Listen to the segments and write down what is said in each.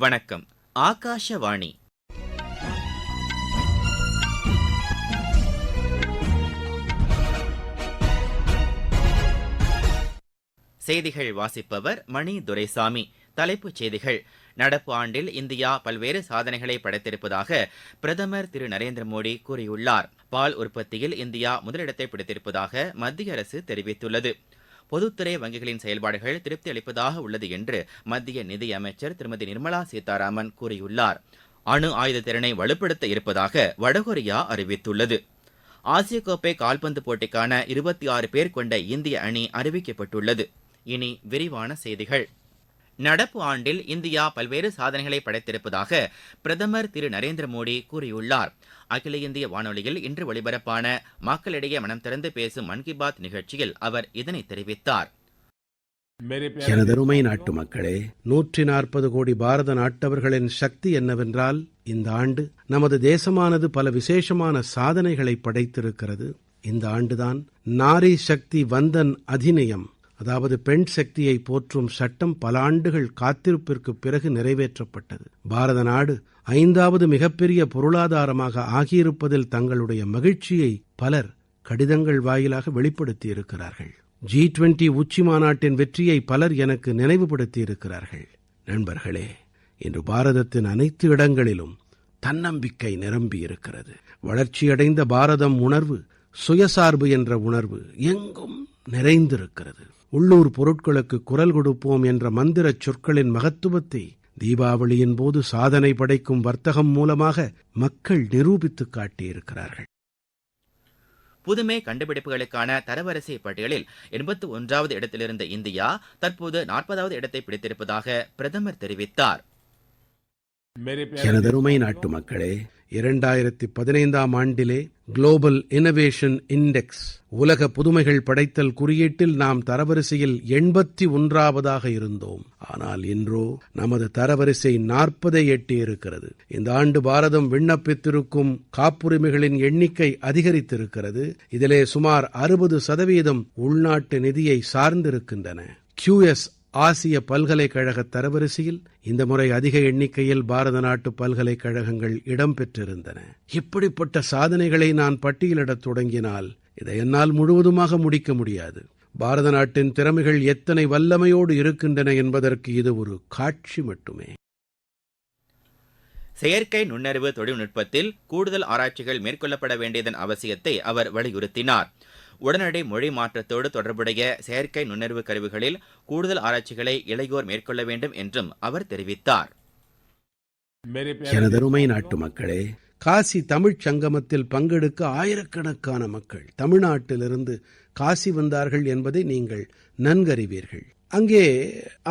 வணக்கம். ஆகாஷவாணி. செய்திகள் வாசிப்பவர் மணி துரைசாமி. தலைப்புச் செய்திகள். நடப்பு ஆண்டில் இந்தியா பல்வேறு சாதனைகளை படைத்திருப்பதாக பிரதமர் திரு நரேந்திர மோடி கூறியுள்ளார். பால் உற்பத்தியில் இந்தியா முதலிடத்தை பிடித்திருப்பதாக மத்திய அரசு தெரிவித்துள்ளது. பொதுத்துறை வங்கிகளின் செயல்பாடுகள் திருப்தி அளிப்பதாக உள்ளது என்று மத்திய நிதியமைச்சர் திருமதி நிர்மலா சீதாராமன் கூறியுள்ளார். அணு ஆயுத திறனை வலுப்படுத்த இருப்பதாக வடகொரியா அறிவித்துள்ளது. ஆசிய கோப்பை கால்பந்து போட்டிக்கான 26 பேர் கொண்ட இந்திய அணி அறிவிக்கப்பட்டுள்ளது. இனி விரிவான செய்திகள். நடப்பு ஆண்டில் இந்தியா பல்வேறு சாதனைகளை படைத்திருப்பதாக பிரதமர் திரு நரேந்திர மோடி கூறியுள்ளார். அகில இந்திய வானொலியில் இன்று ஒலிபரப்பான மக்களிடையே மனம் திறந்து பேசும் மன் கி பாத் நிகழ்ச்சியில் அவர் இதனை தெரிவித்தார். எனதருமை நாட்டு மக்களே, 140 கோடி பாரத நாட்டவர்களின் சக்தி என்னவென்றால், இந்த ஆண்டு நமது தேசமானது பல விசேஷமான சாதனைகளை படைத்திருக்கிறது. இந்த ஆண்டுதான் நாரி சக்தி வந்தன் அதிநியம், அதாவது பெண் சக்தியை போற்றும் சட்டம் பல ஆண்டுகள் காத்திருப்பிற்கு பிறகு நிறைவேற்றப்பட்டது. பாரத நாடு 5வது மிகப்பெரிய பொருளாதாரமாக ஆகியிருப்பதில் தங்களுடைய மகிழ்ச்சியை பலர் கடிதங்கள் வாயிலாக வெளிப்படுத்தியிருக்கிறார்கள். G20 உச்சி மாநாட்டின் வெற்றியை பலர் எனக்கு நினைவுபடுத்தியிருக்கிறார்கள். நண்பர்களே, இன்று பாரதத்தின் அனைத்து இடங்களிலும் தன்னம்பிக்கை நிரம்பியிருக்கிறது. வளர்ச்சியடைந்த பாரதம் உணர்வு, சுயசார்பு என்ற உணர்வு எங்கும் நிறைந்திருக்கிறது. உள்ளூர் பொருட்களுக்கு குரல் கொடுப்போம் என்ற மந்திரச் சொற்களின் மகத்துவத்தை தீபாவளியின் போது சாதனை படைக்கும் வர்த்தகம் மூலமாக மக்கள் நிரூபித்துக் காட்டியிருக்கிறார்கள். புதுமை கண்டுபிடிப்புகளுக்கான தரவரிசை பட்டியலில் 81வது இடத்திலிருந்த இந்தியா தற்போது 40வது இடத்தை பிடித்திருப்பதாக பிரதமர் தெரிவித்தார். எனதருமை நாட்டு மக்களே, 2015ஆம் ஆண்டிலே குளோபல் இன்னோவேஷன் இண்டெக்ஸ் உலக புதுமைகள் படைத்தல் குறியீட்டில் நாம் தரவரிசையில் 81ஆவதாக இருந்தோம். ஆனால் இன்றோ நமது தரவரிசை 40ஐ எட்டியிருக்கிறது. இந்த ஆண்டு பாரதம் விண்ணப்பித்திருக்கும் காப்புரிமைகளின் எண்ணிக்கை அதிகரித்திருக்கிறது. இதிலே சுமார் 60% உள்நாட்டு நிதியை சார்ந்திருக்கின்றன. QS ஆசிய பல்கலைக்கழக தரவரிசையில் இந்த முறை அதிக எண்ணிக்கையில் பாரத நாட்டு பல்கலைக்கழகங்கள் இடம்பெற்றிருந்தன. இப்படிப்பட்ட சாதனைகளை நான் பட்டியலிடத் தொடங்கினால் இதை என்னால் முழுவதுமாக முடிக்க முடியாது. பாரத நாட்டின் திறமைகள் எத்தனை வல்லமையோடு இருக்கின்றன என்பதற்கு இது ஒரு காட்சி மட்டுமே. செயற்கை நுண்ணறிவு தொழில்நுட்பத்தில் கூடுதல் ஆராய்ச்சிகள் மேற்கொள்ளப்பட வேண்டியதன் அவசியத்தை அவர் வலியுறுத்தினார். உடனடி மொழி மாற்றத்தோடு தொடர்புடைய செயற்கை நுண்ணறிவு கருவிகளில் கூடுதல் ஆராய்ச்சிகளை இளையோர் மேற்கொள்ள வேண்டும் என்றும் அவர் தெரிவித்தார். எனதருமை நாட்டு மக்களே, காசி தமிழ்ச் சங்கமத்தில் பங்கெடுக்க ஆயிரக்கணக்கான மக்கள் தமிழ்நாட்டிலிருந்து காசி வந்தார்கள் என்பதை நீங்கள் நன்கறிவீர்கள். அங்கே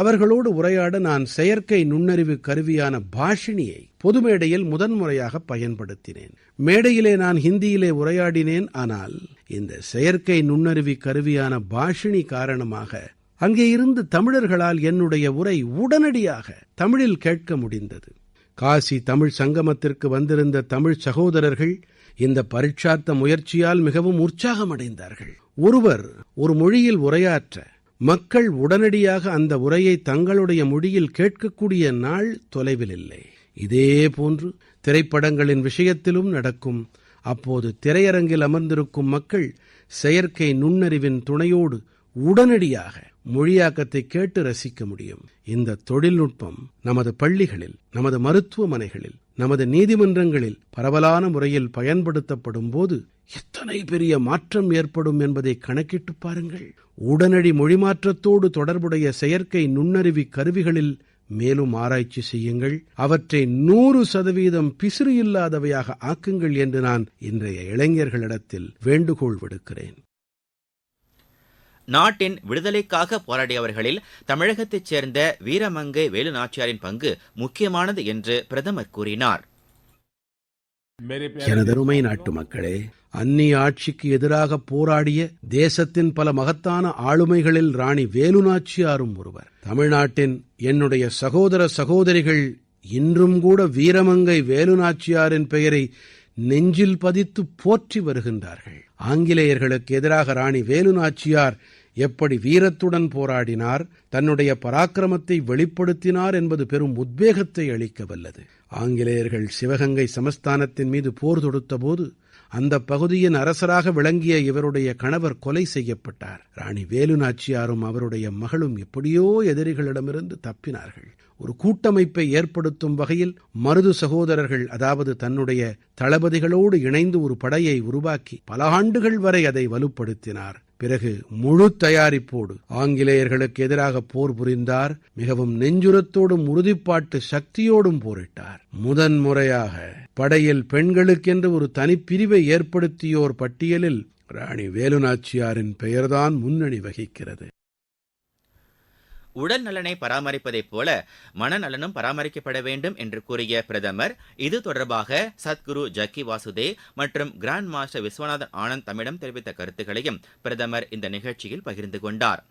அவர்களோடு உரையாட நான் செயற்கை நுண்ணறிவு கருவியான பாஷினியை பொது மேடையில் முதன்முறையாக பயன்படுத்தினேன். மேடையிலே நான் ஹிந்தியிலே உரையாடினேன். ஆனால் இந்த செயற்கை நுண்ணறிவு கருவியான பாஷினி காரணமாக அங்கே இருந்து தமிழர்களால் என்னுடைய உரை உடனடியாக தமிழில் கேட்க முடிந்தது. காசி தமிழ் சங்கமத்திற்கு வந்திருந்த தமிழ் சகோதரர்கள் இந்த பரீட்சார்த்த முயற்சியால் மிகவும் உற்சாகமடைந்தார்கள். ஒருவர் ஒரு மொழியில் உரையாற்ற மக்கள் உடனடியாக அந்த உரையை தங்களுடைய மொழியில் கேட்கக்கூடிய நாள் தொலைவில் இல்லை. இதே போன்று திரைப்படங்களின் விஷயத்திலும் நடக்கும். அப்போது திரையரங்கில் அமர்ந்திருக்கும் மக்கள் செயற்கை நுண்ணறிவின் துணையோடு உடனடியாக மொழியாக்கத்தை கேட்டு ரசிக்க முடியும். இந்த தொழில்நுட்பம் நமது பள்ளிகளில், நமது மருத்துவமனைகளில், நமது நீதிமன்றங்களில் பரவலான முறையில் பயன்படுத்தப்படும் போது எத்தனை பெரிய மாற்றம் ஏற்படும் என்பதை கணக்கிட்டு பாருங்கள். உடனடி மொழிமாற்றத்தோடு தொடர்புடைய செயற்கை நுண்ணறிவு கருவிகளில் மேலும் ஆராய்ச்சி செய்யுங்கள். அவற்றை 100% பிசிறு இல்லாதவையாக ஆக்குங்கள் என்று நான் இன்றைய இளைஞர்களிடத்தில் வேண்டுகோள் விடுக்கிறேன். நாட்டின் விடுதலைக்காக போராடியவர்களில் தமிழகத்தைச் சேர்ந்த வீரமங்கை வேலு நாச்சியாரின் பங்கு முக்கியமானது என்று பிரதமர் கூறினார். எனதருமை நாட்டு மக்களே, அந்நிய ஆட்சிக்கு எதிராக போராடிய தேசத்தின் பல மகத்தான ஆளுமைகளில் ராணி வேலு நாச்சியாரும் ஒருவர். தமிழ்நாட்டின் என்னுடைய சகோதர சகோதரிகள் இன்றும் கூட வீரமங்கை வேலு நாச்சியாரின் பெயரை நெஞ்சில் பதித்து போற்றி வருகின்றார்கள். ஆங்கிலேயர்களுக்கு எதிராக ராணி வேலு நாச்சியார் எப்படி வீரத்துடன் போராடினார், தன்னுடைய பராக்கிரமத்தை வெளிப்படுத்தினார் என்பது பெரும் உத்வேகத்தை அளிக்க வல்லது. ஆங்கிலேயர்கள் சிவகங்கை சமஸ்தானத்தின் மீது போர் தொடுத்தபோது அந்த பகுதியின் அரசராக விளங்கிய இவருடைய கணவர் கொலை செய்யப்பட்டார். ராணி வேலு நாச்சியாரும் அவருடைய மகளும் எப்படியோ எதிரிகளிடமிருந்து தப்பினார்கள். ஒரு கூட்டமைப்பை ஏற்படுத்தும் வகையில் மருது சகோதரர்கள், அதாவது தன்னுடைய தளபதிகளோடு இணைந்து ஒரு படையை உருவாக்கி பல ஆண்டுகள் வரை அதை வலுப்படுத்தினார். பிறகு முழு தயாரிப்போடு ஆங்கிலேயர்களுக்கு எதிராக போர் புரிந்தார். மிகவும் நெஞ்சுரத்தோடும் உறுதிப்பாட்டு சக்தியோடும் போரிட்டார். முதன்முறையாக படையில் பெண்களுக்கென்று ஒரு தனிப்பிரிவை ஏற்படுத்தியோர் பட்டியலில் ராணி வேலு நாச்சியாரின் பெயர்தான் முன்னணி வகிக்கிறது. உடல் நலனை பராமரிப்பதைப் போல மனநலனும் பராமரிக்கப்பட வேண்டும் என்று கூறிய பிரதமர், இது தொடர்பாக சத்குரு ஜக்கி வாசுதேவ் மற்றும் கிராண்ட் மாஸ்டர் விஸ்வநாதன் ஆனந்த் தம்மிடம் தெரிவித்த கருத்துக்களையும் பிரதமர் இந்த நிகழ்ச்சியில் பகிர்ந்து கொண்டார்.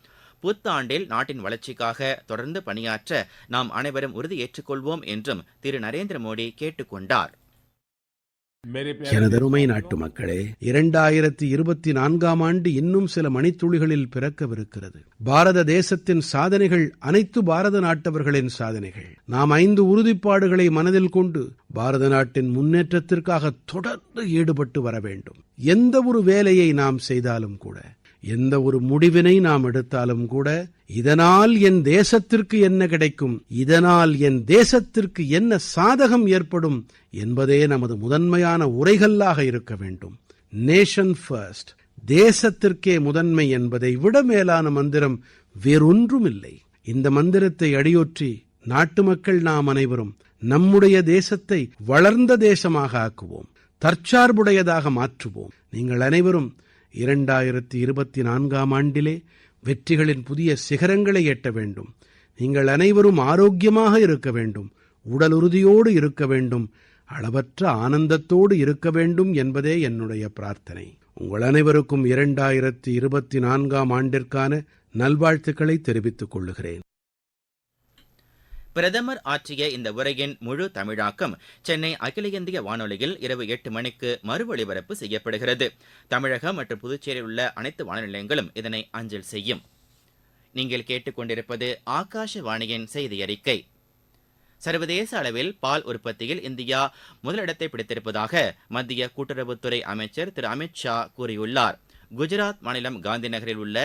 புத்தாண்டில் நாட்டின் வளர்ச்சிக்காக தொடர்ந்து பணியாற்ற நாம் அனைவரும் உறுதி ஏற்றுக்கொள்வோம் என்றும் திரு நரேந்திர மோடி கேட்டுக் கொண்டார். எனதருமை நாட்டு மக்களே, 2024ஆம் ஆண்டு இன்னும் சில மணித்துளிகளில் பிறக்கவிருக்கிறது. பாரத தேசத்தின் சாதனைகள் அனைத்து பாரத நாட்டவர்களின் சாதனைகள். நாம் 5 உறுதிப்பாடுகளை மனதில் கொண்டு பாரத நாட்டின் முன்னேற்றத்திற்காக தொடர்ந்து ஈடுபட்டு வர வேண்டும். எந்த ஒரு வேலையை நாம் செய்தாலும் கூட, எந்த ஒரு முடிவினை நாம் எடுத்தாலும் கூட, இதனால் என் தேசத்திற்கு என்ன கிடைக்கும், இதனால் என் தேசத்திற்கு என்ன சாதகம் ஏற்படும் என்பதே நமது முதன்மையான உரைகல்லாக இருக்க வேண்டும். நேஷன் ஃபர்ஸ்ட், தேசத்திற்கே முதன்மை என்பதை விட மேலான மந்திரம் வேறொன்றும் இல்லை. இந்த மந்திரத்தை அடியொற்றி நாட்டு மக்கள் நாம் அனைவரும் நம்முடைய தேசத்தை வளர்ந்த தேசமாக ஆக்குவோம், தற்சார்புடையதாக மாற்றுவோம். நீங்கள் அனைவரும் 2024ஆம் ஆண்டிலே வெற்றிகளின் புதிய சிகரங்களை எட்ட வேண்டும். நீங்கள் அனைவரும் ஆரோக்கியமாக இருக்க வேண்டும், உடல் உறுதியோடு இருக்க வேண்டும், அளவற்ற ஆனந்தத்தோடு இருக்க வேண்டும் என்பதே என்னுடைய பிரார்த்தனை. உங்கள் அனைவருக்கும் 2024ஆம் ஆண்டிற்கான நல்வாழ்த்துக்களை தெரிவித்துக் கொள்ளுகிறேன். பிரதமர் ஆற்றிய இந்த உரையின் முழு தமிழாக்கம் சென்னை அகில இந்திய வானொலியில் இரவு 8 மணிக்கு மறு ஒலிபரப்பு செய்யப்படுகிறது. தமிழகம் மற்றும் புதுச்சேரியில் உள்ள அனைத்து வானொலி நிலையங்களும் இதனை அஞ்சல் செய்யும். நீங்கள் கேட்டுக்கொண்டிருப்பது ஆகாஷவாணியின் செய்தி அறிக்கை. சர்வதேச அளவில் பால் உற்பத்தியில் இந்தியா முதலிடத்தை பிடித்திருப்பதாக மத்திய கூட்டுறவுத்துறை அமைச்சர் திரு அமித் ஷா கூறியுள்ளார். குஜராத் மாநிலம் காந்தி நகரில் உள்ள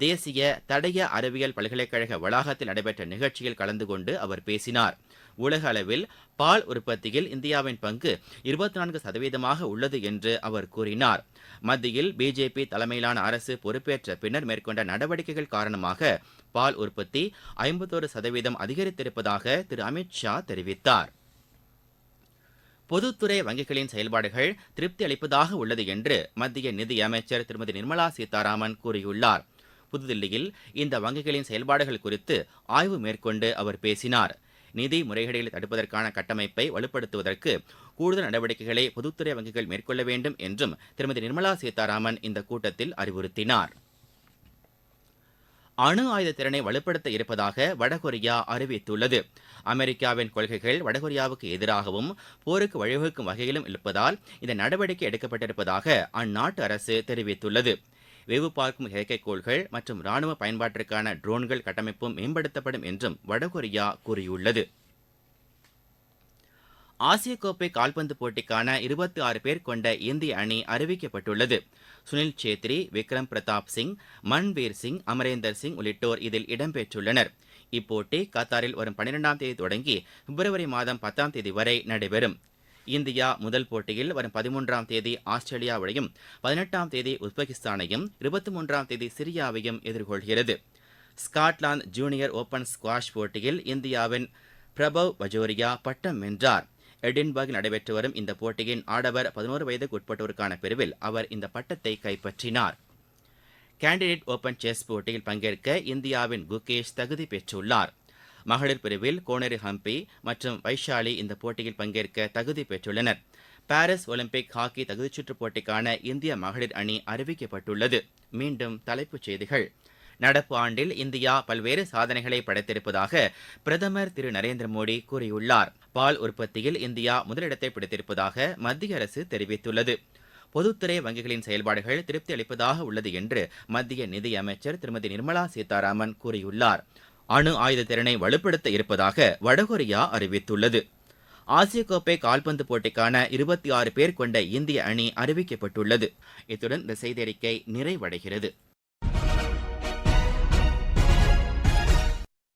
தேசிய தடய அறிவியல் பல்கலைக்கழக வளாகத்தில் நடைபெற்ற நிகழ்ச்சியில் கலந்து கொண்டு அவர் பேசினார். உலக அளவில் பால் உற்பத்தியில் இந்தியாவின் பங்கு 24% உள்ளது என்று அவர் கூறினார். மத்தியில் பிஜேபி தலைமையிலான அரசு பொறுப்பேற்ற பின்னர் மேற்கொண்ட நடவடிக்கைகள் காரணமாக பால் உற்பத்தி 51% அதிகரித்திருப்பதாக திரு அமித் ஷா தெரிவித்தார். பொதுத்துறை வங்கிகளின் செயல்பாடுகள் திருப்தி அளிப்பதாக உள்ளது என்று மத்திய நிதியமைச்சர் திருமதி நிர்மலா சீதாராமன் கூறியுள்ளார். புதுதில்லியில் இந்த வங்கிகளின் செயல்பாடுகள் குறித்து ஆய்வு மேற்கொண்டு அவர் பேசினார். நிதி முறைகேடுகளை தடுப்பதற்கான கட்டமைப்பை வலுப்படுத்துவதற்கு கூடுதல் நடவடிக்கைகளை பொதுத்துறை வங்கிகள் மேற்கொள்ள வேண்டும் என்றும் திருமதி நிர்மலா சீதாராமன் இந்த கூட்டத்தில் அறிவுறுத்தினார். அணு ஆயுத திறனை வலுப்படுத்த இருப்பதாக வடகொரியா அறிவித்துள்ளது. அமெரிக்காவின் கொள்கைகள் வடகொரியாவுக்கு எதிராகவும் போருக்கு வழிவகுக்கும் வகையிலும் இருப்பதால் இந்த நடவடிக்கை எடுக்கப்பட்டிருப்பதாக அந்நாட்டு அரசு தெரிவித்துள்ளது. வேவு பார்க்கும் செயற்கைக்கோள்கள் மற்றும் ராணுவ பயன்பாட்டிற்கான ட்ரோன்கள் கட்டமைப்பும் மேம்படுத்தப்படும் என்றும் வடகொரியா கூறியுள்ளது. ஆசிய கோப்பை கால்பந்து போட்டிக்கான 26 பேர் கொண்ட இந்திய அணி அறிவிக்கப்பட்டுள்ளது. சுனில் சேத்ரி, விக்ரம் பிரதாப் சிங், மன்வீர் சிங், அமரேந்தர் சிங் உள்ளிட்டோர் இதில் இடம்பெற்றுள்ளனர். இப்போட்டி கத்தாரில் வரும் 12ஆம் தேதி தொடங்கி பிப்ரவரி மாதம் 10ஆம் தேதி வரை நடைபெறும். இந்தியா முதல் போட்டியில் வரும் 13ஆம் தேதி ஆஸ்திரேலியாவையும், 18ஆம் தேதி உஸ்பெகிஸ்தானையும், 23ஆம் தேதி சிரியாவையும் எதிர்கொள்கிறது. ஸ்காட்லாந்து ஜூனியர் ஓபன் ஸ்குவாஷ் போட்டியில் இந்தியாவின் பிரபவ் பஜோரியா பட்டம் வென்றார். எடின்பர்கில் நடைபெற்று வரும் இந்த போட்டியின் ஆடவர் 11 வயதுக்கு உட்பட்டோருக்கான பிரிவில் அவர் இந்த பட்டத்தை கைப்பற்றினார். கேண்டிடேட் ஓபன் செஸ் போட்டியில் பங்கேற்க இந்தியாவின் குகேஷ் தகுதி பெற்றுள்ளார். மகளிர் பிரிவில் கோனேரு ஹம்பி மற்றும் வைஷாலி இந்த போட்டியில் பங்கேற்க தகுதி பெற்றுள்ளனர். பாரிஸ் ஒலிம்பிக் ஹாக்கி தகுதிச்சுற்றுப் போட்டிக்கான இந்திய மகளிர் அணி அறிவிக்கப்பட்டுள்ளது. மீண்டும் தலைப்புச் செய்திகள். நடப்பு ஆண்டில் இந்தியா பல்வேறு சாதனைகளை படைத்திருப்பதாக பிரதமர் திரு நரேந்திர மோடி கூறியுள்ளார். பால் உற்பத்தியில் இந்தியா முதலிடத்தை பிடித்திருப்பதாக மத்திய அரசு தெரிவித்துள்ளது. பொதுத்துறை வங்கிகளின் செயல்பாடுகள் திருப்தி அளிப்பதாக உள்ளது என்று மத்திய நிதியமைச்சர் திருமதி நிர்மலா சீதாராமன் கூறியுள்ளார். அணு ஆயுத திறனை வலுப்படுத்த இருப்பதாக வடகொரியா அறிவித்துள்ளது. ஆசிய கோப்பை கால்பந்து போட்டிக்கான 26 பேர் கொண்ட இந்திய அணி அறிவிக்கப்பட்டுள்ளது. இத்துடன் இந்த செய்தியறிக்கை நிறைவடைகிறது.